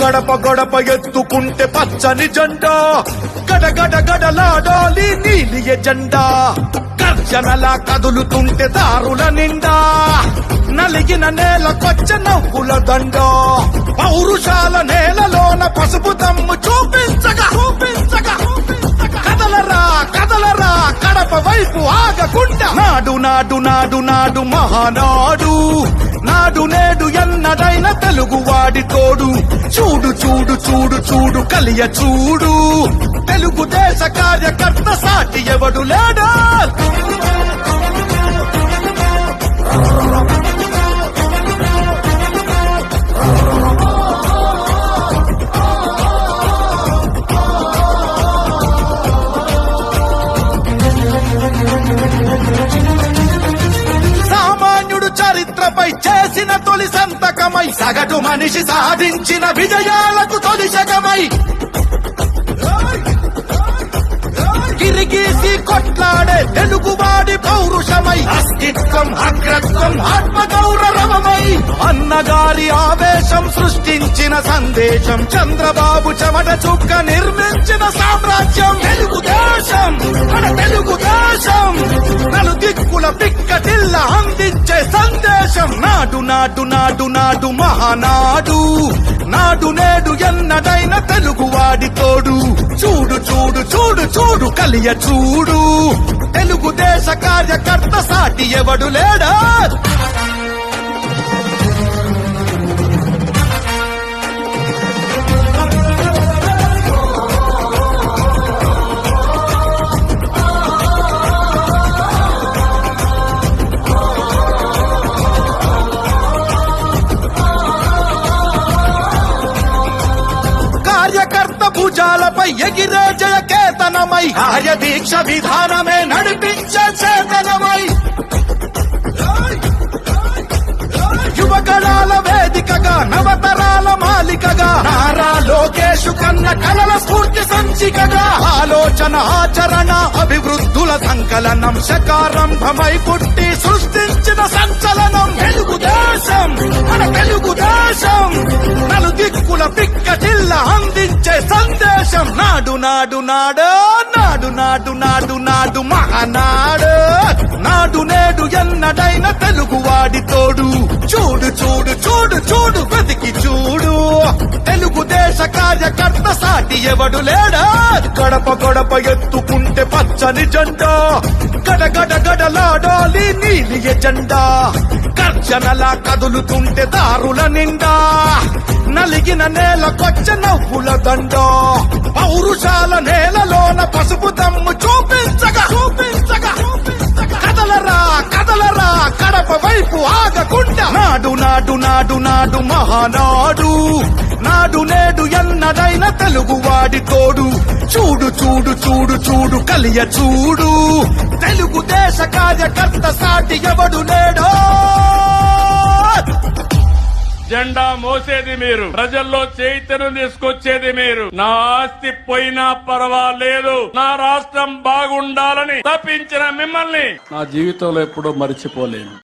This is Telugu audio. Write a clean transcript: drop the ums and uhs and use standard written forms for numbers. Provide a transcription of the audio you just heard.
గడప గడప ఎత్తుకుంటే పచ్చని జెండా, గడగడ గడలాడాలి నీలి ఎజెండా. గర్జనలా కదులుతుంటే దారుల నిండా, నలిగిన నేలకొచ్చ నవ్వుల దండ. పౌరుషాల నేలలోన పసుపు దమ్ము చూపించగా కదలరా కదలరా కడప వైపు ఆగకుండా. నాడు నాడు నాడు నాడు మహానాడు, నాడు నేడు ఎన్నడైన తెలుగువాడి తోడు. చూడు చూడు చూడు చూడు కలియ చూడు, తెలుగుదేశ కార్యకర్త సాటి ఎవడు లేడా. సామాన్యుడు చరిత్రపై చేసిన తొలి సంతకమై, సగటు మనిషి సాధించిన విజయాలకు తొలి శకమై, గిరిగీసి కొట్లాడే తెలుగువాడి పౌరుషమై, అస్తిత్వం అగ్రత్వం ఆత్మగౌరవమై, అన్నగారి ఆవేశం సృష్టించిన సందేశం, చంద్రబాబు చెమట చుక్క నిర్మించిన సామ్రాజ్యం. తెలుగుదేశం మన తెలుగుదేశం, నలు దిక్కుల పిక్కటిల్ల అందించే సందేశం. నాడు నాడు నాడు నాడు మహానాడు, నాడు నేడు ఎన్నడైన తెలుగువాడి తోడు. చూడు చూడు చూడు చూడు కలియ చూడు, తెలుగుదేశ కార్యకర్త సాటి ఎవడు లేడా. కార్యకర్త భుజాలపై ఎగిరే జయకేతనమై, కార్యదీక్ష విధానమే నడిపించే చేతనమై, యువగళాల వేదికగా నవతరాల మాలికగా, నారా లోకేష్ కన్న కలల స్ఫూర్తి సంచికగా, ఆలోచన ఆచరణ అభివృద్ధుల సంకలనం, శకారంభమై పుట్టి సృష్టించిన సంచలనం. తెలుగుదేశం మన తెలుగుదేశం, నలు దిక్కుల పిక్కటిల్ల అందించే సందేశం. నాడు నాడు నాడు నాడు నాడు నాడు నాడు మహానాడు, నాడు నేడు ఎన్నడైన తెలుగువాడి తోడు. చూడు చూడు చూడు చూడు వెతికి చూడు, తెలుగుదేశ కార్యకర్త సాటి ఎవడు లేడా. గడప గడప ఎత్తుకుంటే పచ్చని జెండా, గడగడ గడలాడాలి నీలి ఎజెండా. గర్జనలా కదులుతుంటే దారుల నిండా, నలిగిన నేలకొచ్చ నవ్వుల దండ. పౌరుషాల నేలలోన పసుపు దమ్ము చూపించగా కదలరా కదలరా కడప వైపు ఆగకుండా. నాడు నాడు నాడు నాడు మహానాడు, నాడు నేడు ఎన్నడైన తెలుగువాడి తోడు. చూడు చూడు చూడు చూడు కలియ చూడు, తెలుగుదేశ కార్యకర్త సాటి ఎవడు లేడో. జెండా మోసేది మీరు, ప్రజల్లో చైతన్యం తీసుకొచ్చేది మీరు. నా ఆస్తి పోయినా పర్వాలేదు, నా రాష్ట్రం బాగుండాలని తప్పించిన మిమ్మల్ని నా జీవితంలో ఎప్పుడూ మర్చిపోలేను.